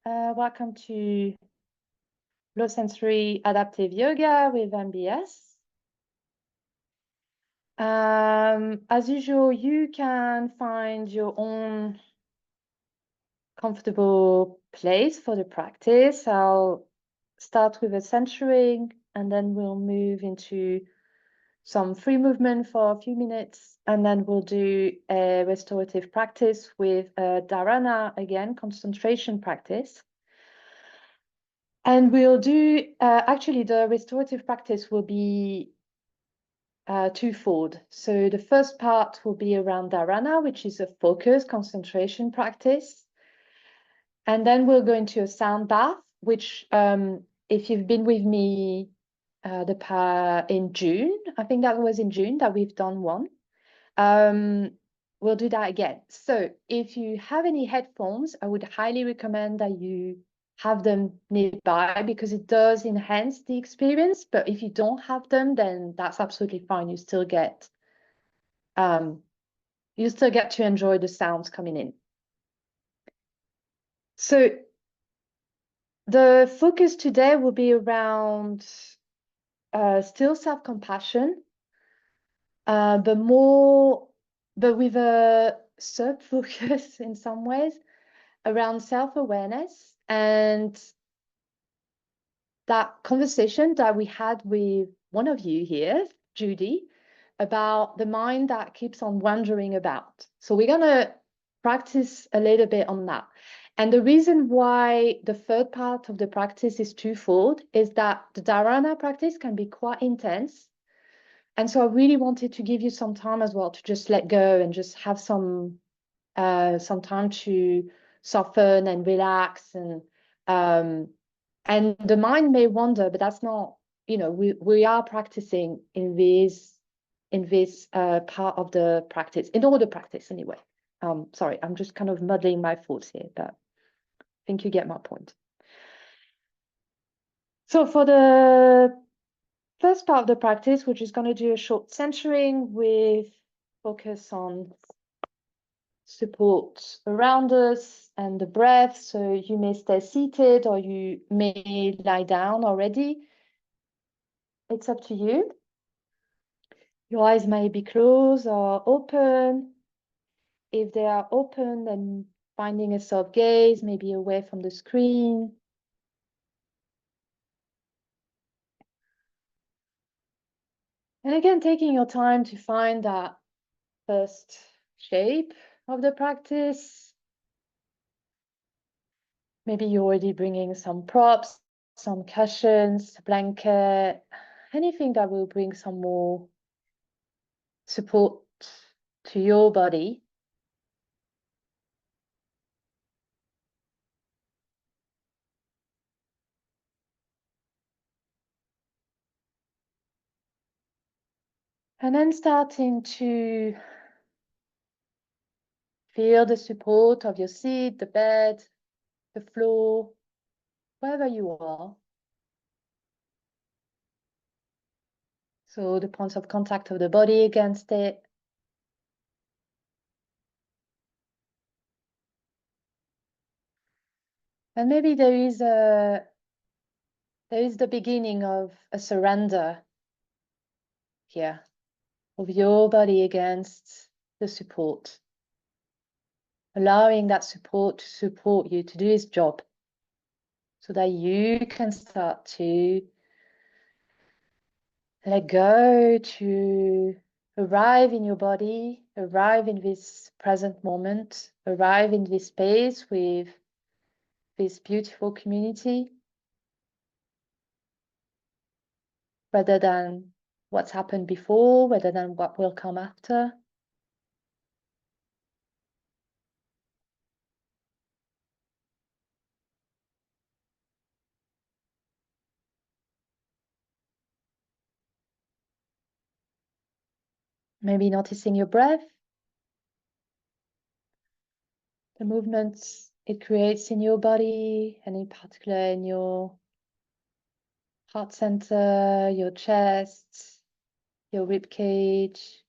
Welcome to Low Sensory Adaptive Yoga with MBS. As usual, you can find your own comfortable place for the practice. I'll start with a centering, and then we'll move into some free movement for a few minutes, and then we'll do a restorative practice with a dharana, again, concentration practice. And we'll do, actually, the restorative practice will be twofold. So the first part will be around dharana, which is a focus concentration practice. And then we'll go into a sound bath, which if you've been with me in June, I think that was in June that we've done one. We'll do that again. So if you have any headphones, I would highly recommend that you have them nearby because it does enhance the experience. But if you don't have them, then that's absolutely fine. You still get to enjoy the sounds coming in. So the focus today will be around still self-compassion, but with a sub-focus in some ways around self-awareness and that conversation that we had with one of you here, Judy, about the mind that keeps on wandering about. So we're going to practice a little bit on that. And the reason why the third part of the practice is twofold is that the dharana practice can be quite intense. And so I really wanted to give you some time as well to just let go and just have some time to soften and relax, and the mind may wander, but that's not, we are practicing in this part of the practice, in all the practice anyway. Sorry, I'm just kind of muddling my thoughts here, but I think you get my point. So for the first part of the practice, we're just going to do a short centering with focus on support around us and the breath. So you may stay seated or you may lie down already. It's up to you. Your eyes may be closed or open. If they are open, then finding a soft gaze, maybe away from the screen. And again, taking your time to find that first shape of the practice. Maybe you're already bringing some props, some cushions, a blanket, anything that will bring some more support to your body. And then starting to feel the support of your seat, the bed, the floor, wherever you are. So the points of contact of the body against it. And maybe there is the beginning of a surrender here of your body against the support. Allowing that support to support you, to do its job, so that you can start to let go, to arrive in your body, arrive in this present moment, arrive in this space with this beautiful community, rather than what's happened before, rather than what will come after. Maybe noticing your breath, the movements it creates in your body, and in particular in your heart center, your chest, your rib cage,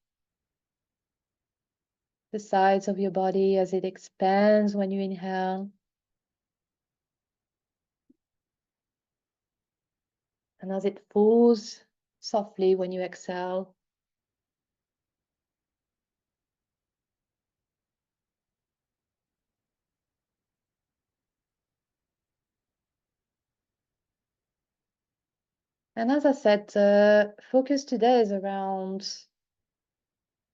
the sides of your body as it expands when you inhale, And as it falls softly when you exhale, and as I said, the focus today is around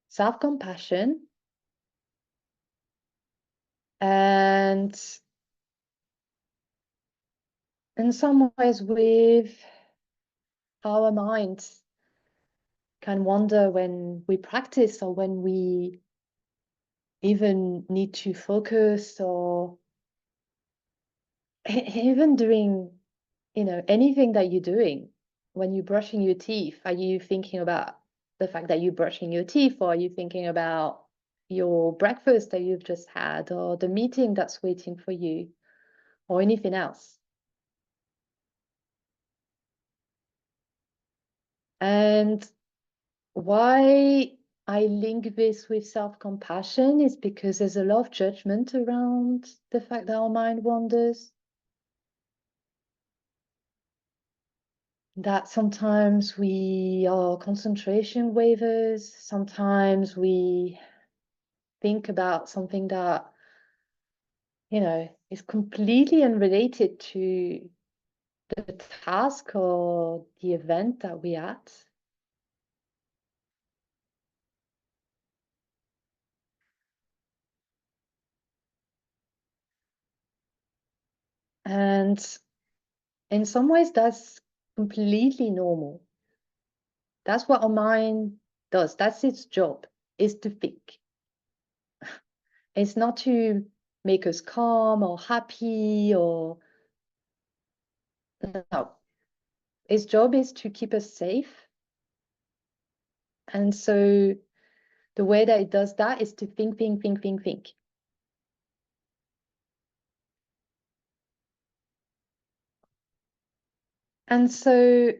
self-compassion and in some ways with our minds can wander when we practice or when we even need to focus or even doing, anything that you're doing. When you're brushing your teeth, are you thinking about the fact that you're brushing your teeth, or are you thinking about your breakfast that you've just had, or the meeting that's waiting for you, or anything else? And why I link this with self-compassion is because there's a lot of judgment around the fact that our mind wanders. That sometimes we are concentration wavers, sometimes we think about something that, is completely unrelated to the task or the event that we're at. And in some ways, that's completely normal. That's what our mind does. That's its job, is to think. It's not to make us calm or happy or no. Its job is to keep us safe. And so the way that it does that is to think, think, think, think, think. And so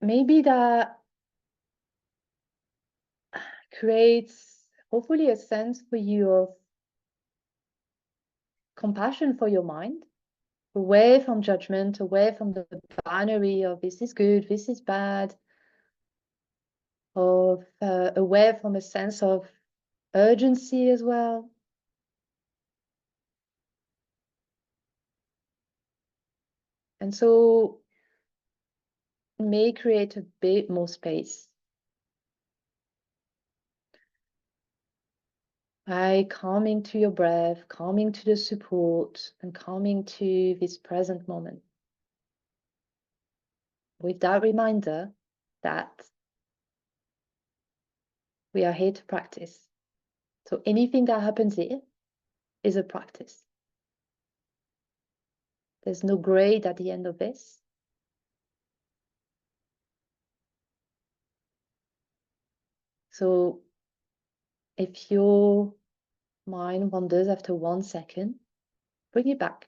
maybe that creates hopefully a sense for you of compassion for your mind, away from judgment, away from the binary of this is good, this is bad, of away from a sense of urgency as well. And so it may create a bit more space by calming to your breath, calming to the support, and calming to this present moment. With that reminder that we are here to practice. So anything that happens here is a practice. There's no grade at the end of this. So if your mind wanders after 1 second, bring it back.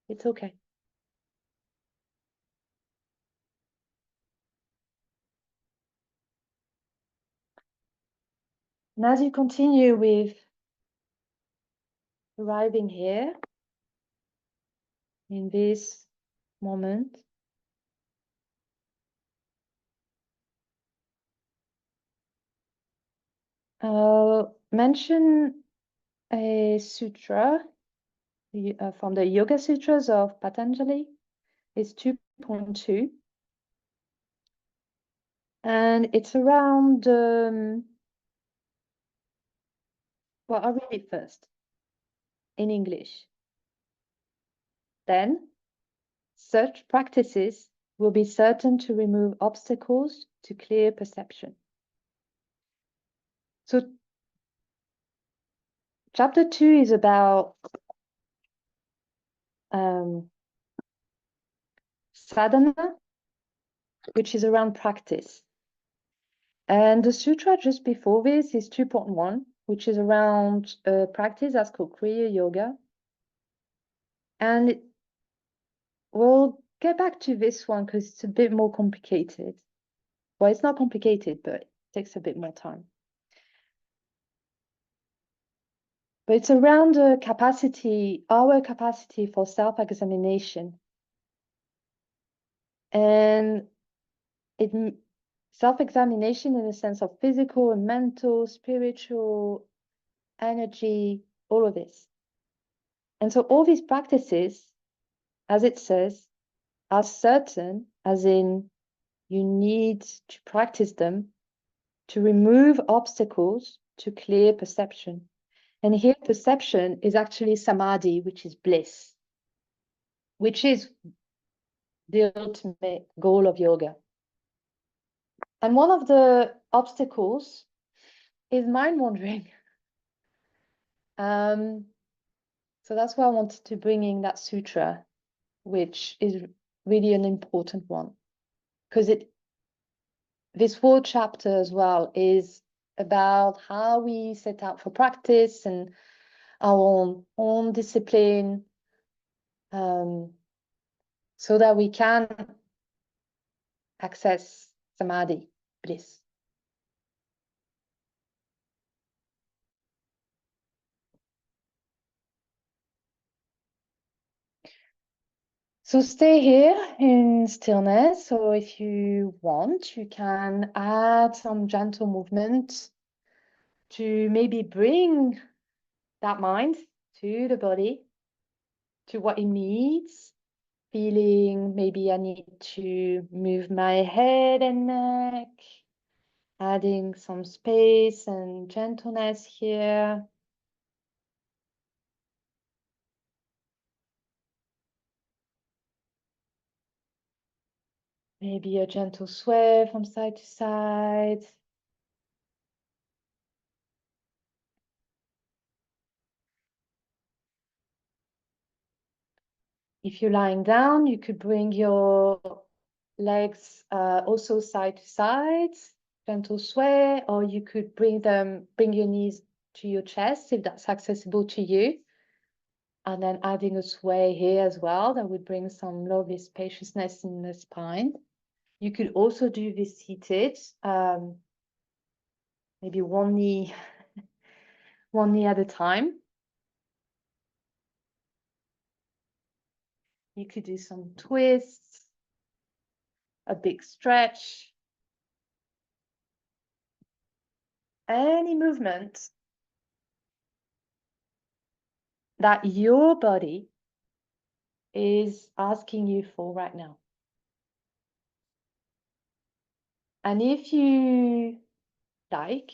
It's okay. And as you continue with arriving here in this moment, mention a sutra from the Yoga Sutras of Patanjali. It's 2.2. And it's around, well, I'll read it first in English. Then, such practices will be certain to remove obstacles to clear perception. So, chapter 2 is about sadhana, which is around practice. And the sutra just before this is 2.1, which is around practice that's called Kriya Yoga. And we'll get back to this one because it's a bit more complicated. Well, it's not complicated, but it takes a bit more time. But it's around the capacity, our capacity for self-examination. And it self-examination in the sense of physical and mental, spiritual, energy, all of this. And so all these practices, as it says, are certain, as in you need to practice them to remove obstacles to clear perception. And here perception is actually samadhi, which is bliss, which is the ultimate goal of yoga. And one of the obstacles is mind wandering. So that's why I wanted to bring in that sutra, which is really an important one, because this whole chapter as well is about how we set out for practice and our own discipline, so that we can access samadhi, bliss. So stay here in stillness, or if you want, you can add some gentle movement to maybe bring that mind to the body, to what it needs. Feeling maybe I need to move my head and neck, adding some space and gentleness here. Maybe a gentle sway from side to side. If you're lying down, you could bring your legs also side to side, gentle sway, or you could bring your knees to your chest if that's accessible to you. And then adding a sway here as well, that would bring some lovely spaciousness in the spine. You could also do this seated, maybe one knee at a time. You could do some twists, a big stretch, any movement that your body is asking you for right now. And if you like,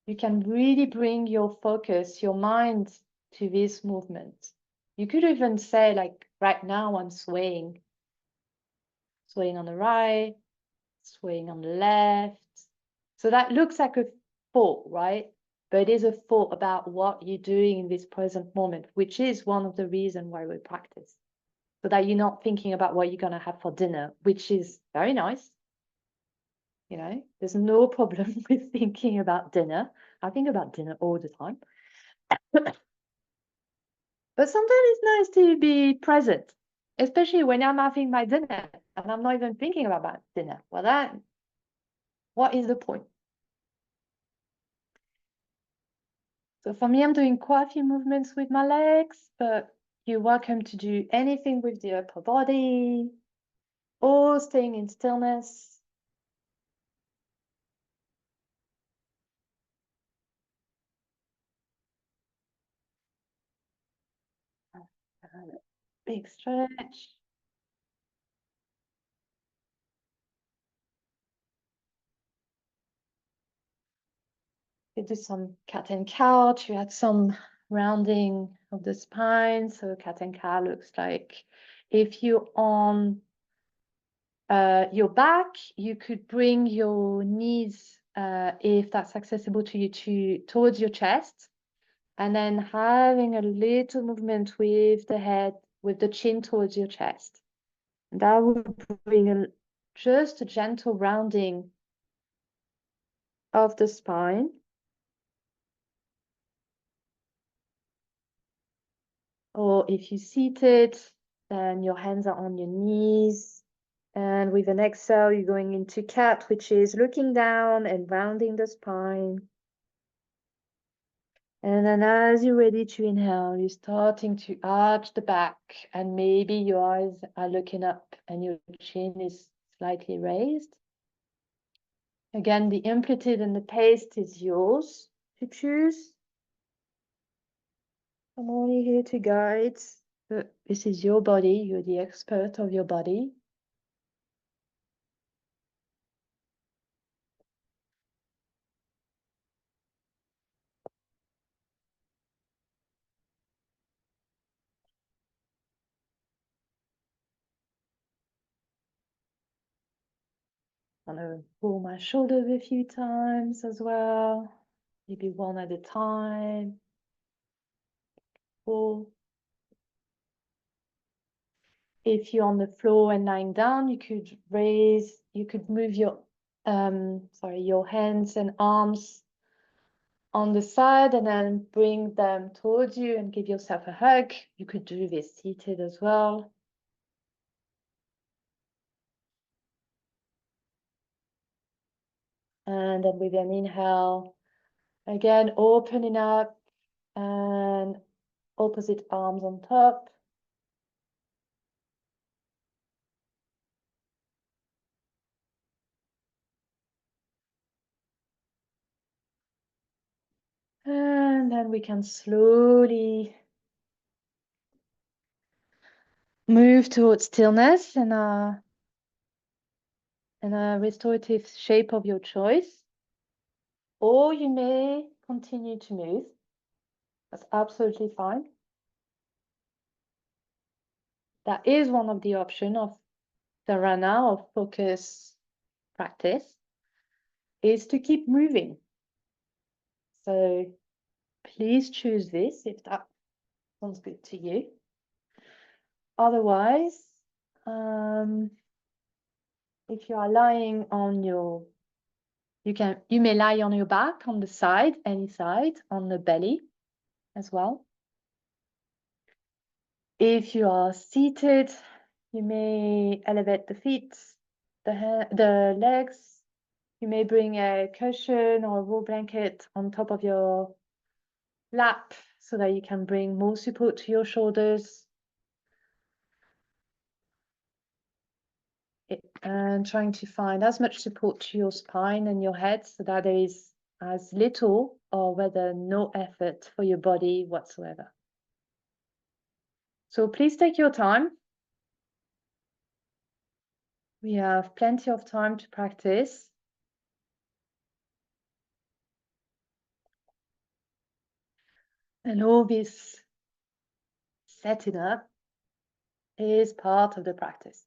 you can really bring your focus, your mind to this movement. You could even say, like, right now I'm swaying on the right, swaying on the left. So that looks like a thought, right? But it is a thought about what you're doing in this present moment, which is one of the reasons why we practice. So that you're not thinking about what you're going to have for dinner, which is very nice. You know, there's no problem with thinking about dinner. I think about dinner all the time. But sometimes it's nice to be present, especially when I'm having my dinner and I'm not even thinking about my dinner. Well, then, what is the point? So for me, I'm doing quite a few movements with my legs, but you're welcome to do anything with the upper body or staying in stillness. Big stretch. You do some cat and cow to add some rounding of the spine. So cat and cow looks like if you're on your back, you could bring your knees, if that's accessible to you, towards your chest, and then having a little movement with the head, with the chin towards your chest. And that would bring just a gentle rounding of the spine. Or if you're seated, then your hands are on your knees. And with an exhale, you're going into cat, which is looking down and rounding the spine. And then as you're ready to inhale, you're starting to arch the back, and maybe your eyes are looking up and your chin is slightly raised. Again, the amplitude and the pace is yours to choose. I'm only here to guide, but this is your body. You're the expert of your body. I'm gonna pull my shoulders a few times as well. Maybe one at a time. Pull. If you're on the floor and lying down, you could move your your hands and arms on the side and then bring them towards you and give yourself a hug. You could do this seated as well. And then with an inhale, again, opening up and opposite arms on top. And then we can slowly move towards stillness and a restorative shape of your choice. Or you may continue to move. That's absolutely fine. That is one of the options of dharana, of focus practice, is to keep moving. So please choose this if that sounds good to you. Otherwise, if you are lying on your, you may lie on your back, on the side, any side, on the belly as well. If you are seated, you may elevate the feet, the legs. You may bring a cushion or a wool blanket on top of your lap so that you can bring more support to your shoulders. And trying to find as much support to your spine and your head so that there is as little or whether no effort for your body whatsoever. So please take your time. We have plenty of time to practice. And all this setting up is part of the practice.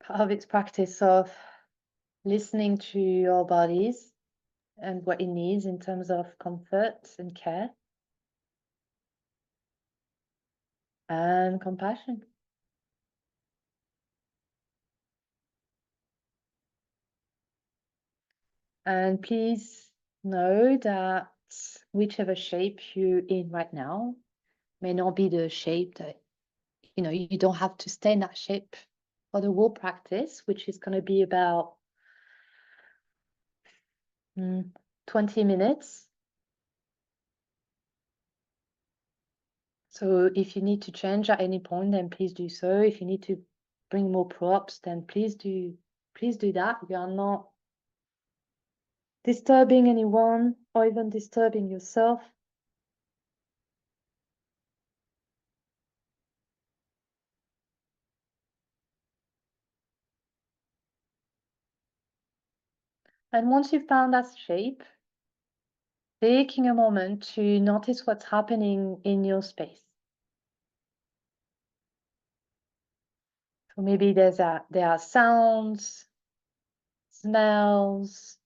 Part of its practice of listening to your bodies and what it needs in terms of comfort and care and compassion. And please know that whichever shape you're in right now may not be the shape that, you don't have to stay in that shape for the whole practice, which is going to be about 20 minutes. So if you need to change at any point, then please do so. If you need to bring more props, then please do that. We are not disturbing anyone or even disturbing yourself. And once you've found that shape, taking a moment to notice what's happening in your space. So maybe there are sounds, smells.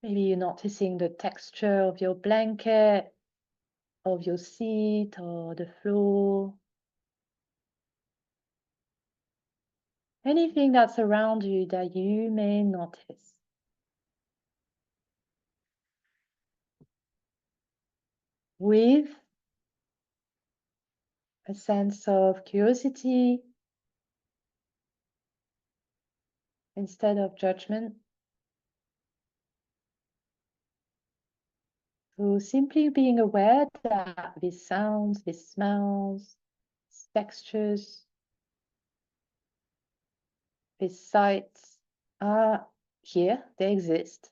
Maybe you're noticing the texture of your blanket, of your seat or the floor. Anything that's around you that you may notice. With a sense of curiosity instead of judgment. So simply being aware that these sounds, these smells, these textures, these sights are here, they exist.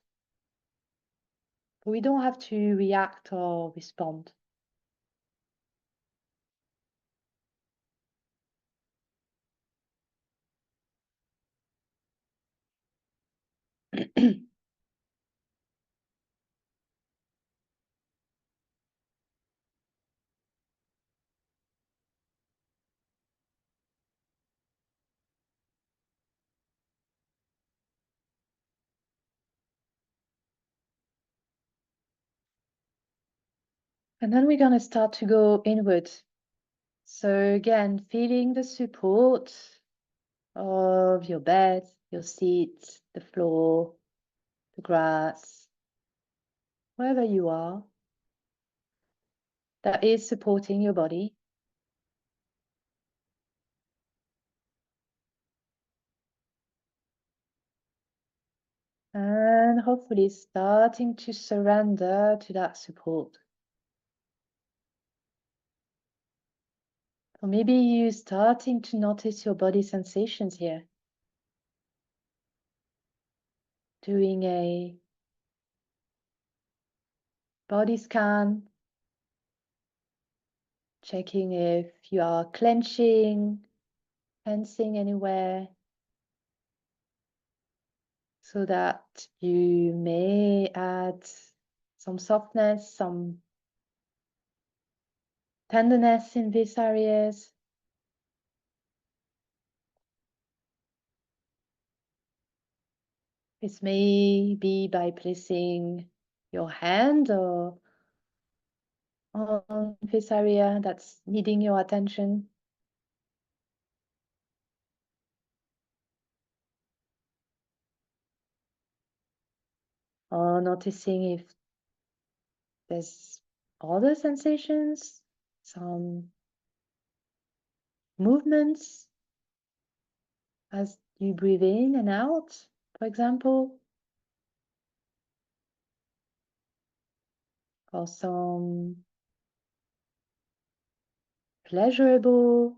But we don't have to react or respond. And then we're going to start to go inward. So again, feeling the support of your bed, your seat, the floor, the grass, wherever you are, that is supporting your body. And hopefully starting to surrender to that support. Or maybe you starting to notice your body sensations here. Doing a body scan, checking if you are clenching, tensing anywhere, so that you may add some softness, some tenderness in these areas. This may be by placing your hand or on this area that's needing your attention. Or noticing if there's other sensations, some movements as you breathe in and out, for example, or some pleasurable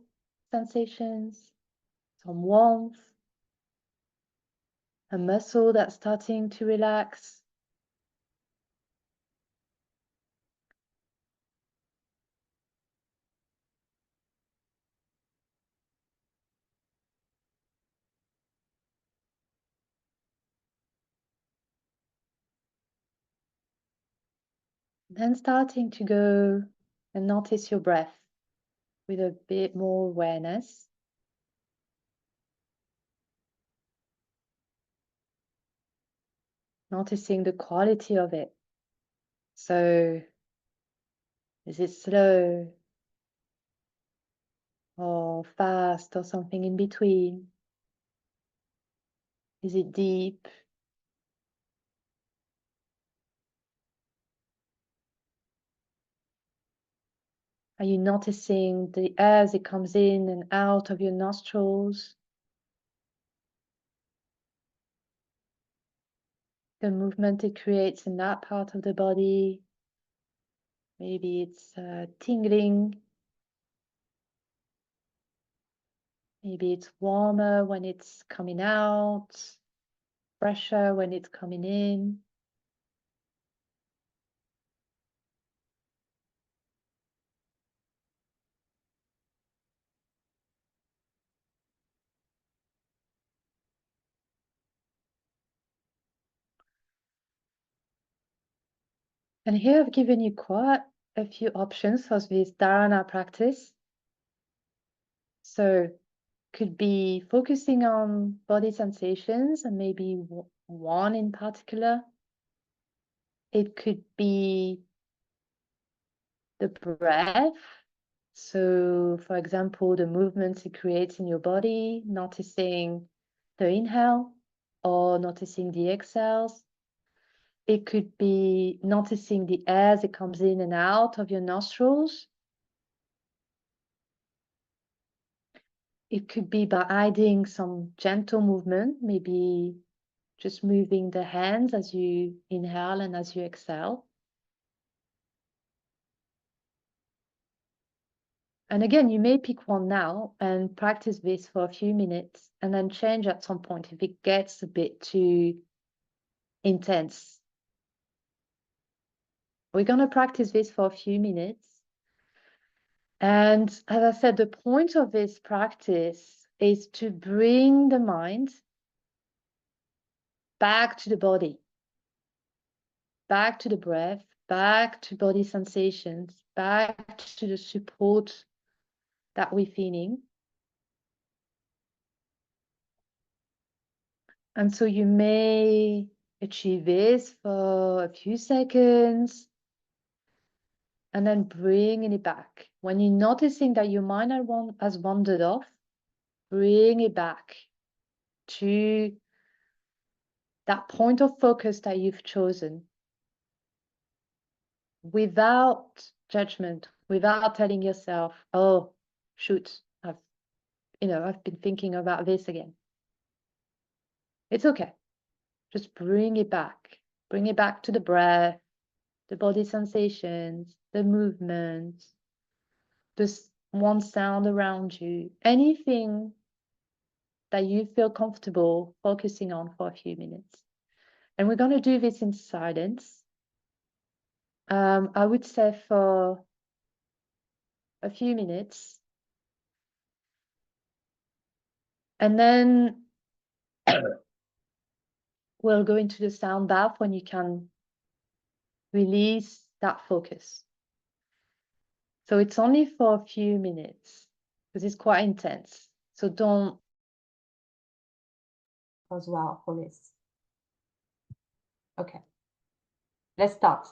sensations, some warmth, a muscle that's starting to relax. Then starting to go and notice your breath with a bit more awareness. Noticing the quality of it. So, is it slow or fast or something in between? Is it deep? Are you noticing the air as it comes in and out of your nostrils? The movement it creates in that part of the body. Maybe it's tingling. Maybe it's warmer when it's coming out, fresher when it's coming in. And here I've given you quite a few options for this dharana practice. So could be focusing on body sensations and maybe one in particular. It could be the breath. So for example, the movements it creates in your body, noticing the inhale or noticing the exhales. It could be noticing the air as it comes in and out of your nostrils. It could be by adding some gentle movement, maybe just moving the hands as you inhale and as you exhale. And again, you may pick one now and practice this for a few minutes and then change at some point if it gets a bit too intense. We're going to practice this for a few minutes. And as I said, the point of this practice is to bring the mind back to the body, back to the breath, back to body sensations, back to the support that we're feeling. And so you may achieve this for a few seconds and then bringing it back. When you're noticing that your mind has wandered off, bring it back to that point of focus that you've chosen without judgment, without telling yourself, oh, shoot, I've been thinking about this again. It's okay. Just bring it back. Bring it back to the breath, the body sensations, the movement, this one sound around you, anything that you feel comfortable focusing on for a few minutes. And we're going to do this in silence. I would say for a few minutes. And then we'll go into the sound bath when you can release that focus. So it's only for a few minutes because it's quite intense. So don't as well for this. Okay, let's start.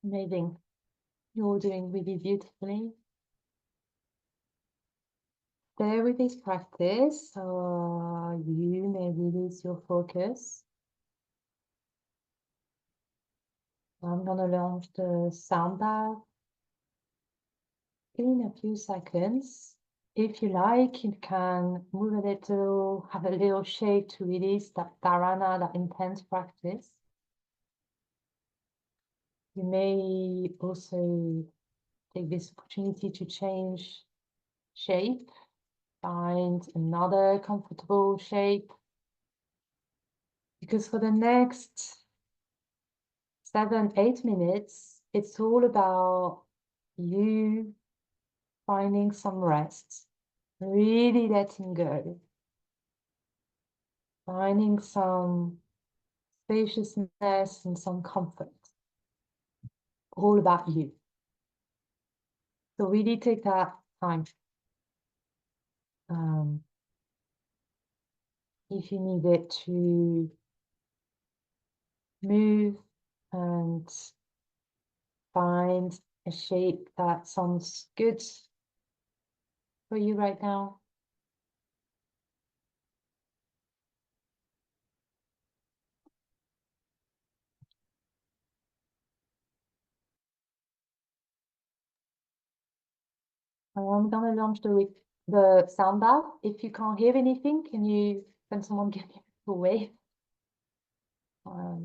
Amazing. You're doing really beautifully. Stay with this practice, so you may release your focus. I'm gonna launch the sound bath in a few seconds. If you like, you can move a little, have a little shake to release that dharana, that intense practice. You may also take this opportunity to change shape, find another comfortable shape. Because for the next 7, 8 minutes, it's all about you finding some rest, really letting go, finding some spaciousness and some comfort, all about you. So really take that time. If you need it to move and find a shape that sounds good for you right now. I'm gonna launch the sound bath. If you can't hear anything, can someone give me a wave? Yeah.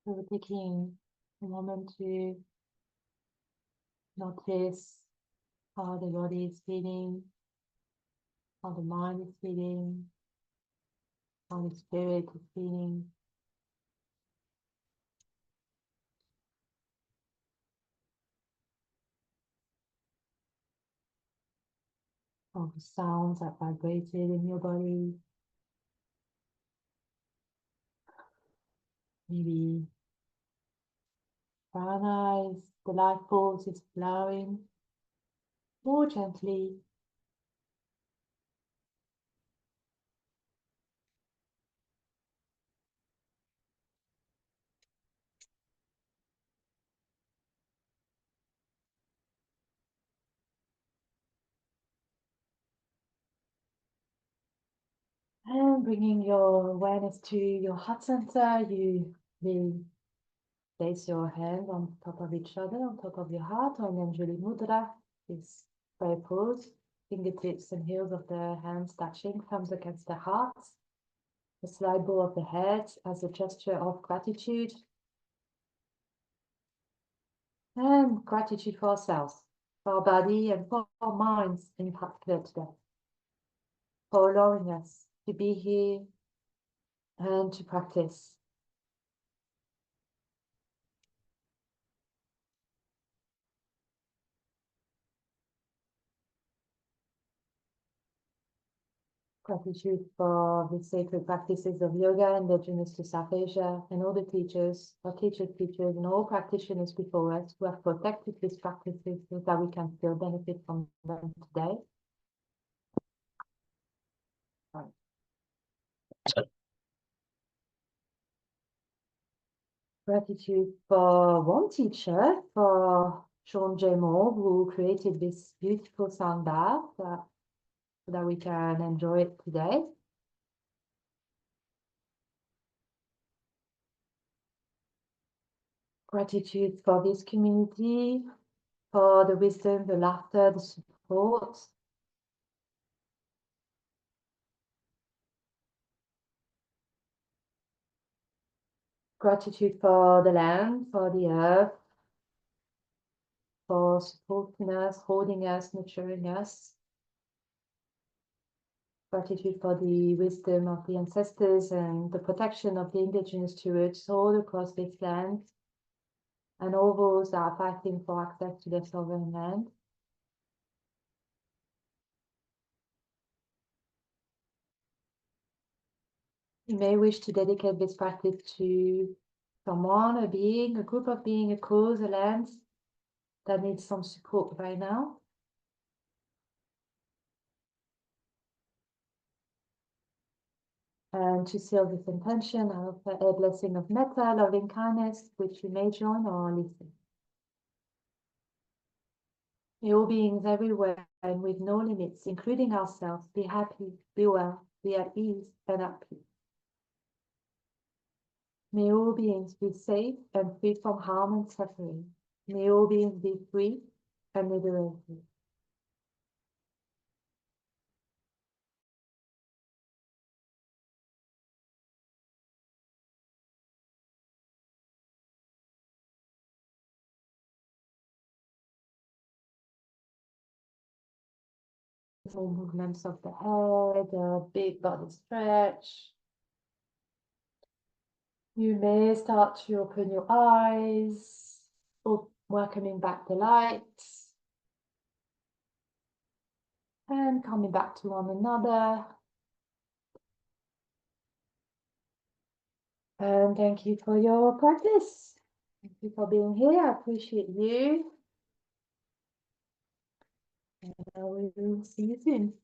So we're taking a moment to notice how the body is feeling, how the mind is feeling, how the spirit is feeling. All the sounds that vibrated in your body. Maybe dharana is the life force is flowing more gently. And bringing your awareness to your heart center, you will place your hands on top of each other, on top of your heart, or an Anjali Mudra, this prayer pose. Fingertips and heels of the hands touching, thumbs against the heart. The slight bow of the head as a gesture of gratitude. And gratitude for ourselves, for our body, and for our minds in particular today. For allowing us to be here and to practice. Gratitude for the sacred practices of yoga indigenous to South Asia and all the teachers, our teachers, and all practitioners before us who have protected these practices so that we can still benefit from them today. Gratitude for one teacher, for Sean J. Moore, who created this beautiful sound bath so that we can enjoy it today. Gratitude for this community, for the wisdom, the laughter, the support. Gratitude for the land, for the earth, for supporting us, holding us, nurturing us. Gratitude for the wisdom of the ancestors and the protection of the indigenous stewards all across this land, and all those that are fighting for access to their sovereign land. You may wish to dedicate this practice to someone, a being, a group of beings, a cause, a land that needs some support right now. And to seal this intention, I offer a blessing of metta, loving kindness, which you may join or listen. May all beings everywhere and with no limits, including ourselves, be happy, be well, be at ease and at peace. May all beings be safe and free from harm and suffering. May all beings be free and liberated. Small movements of the head, a big body stretch. You may start to open your eyes, or welcoming back the light, and coming back to one another. And thank you for your practice. Thank you for being here. I appreciate you. And I will see you soon.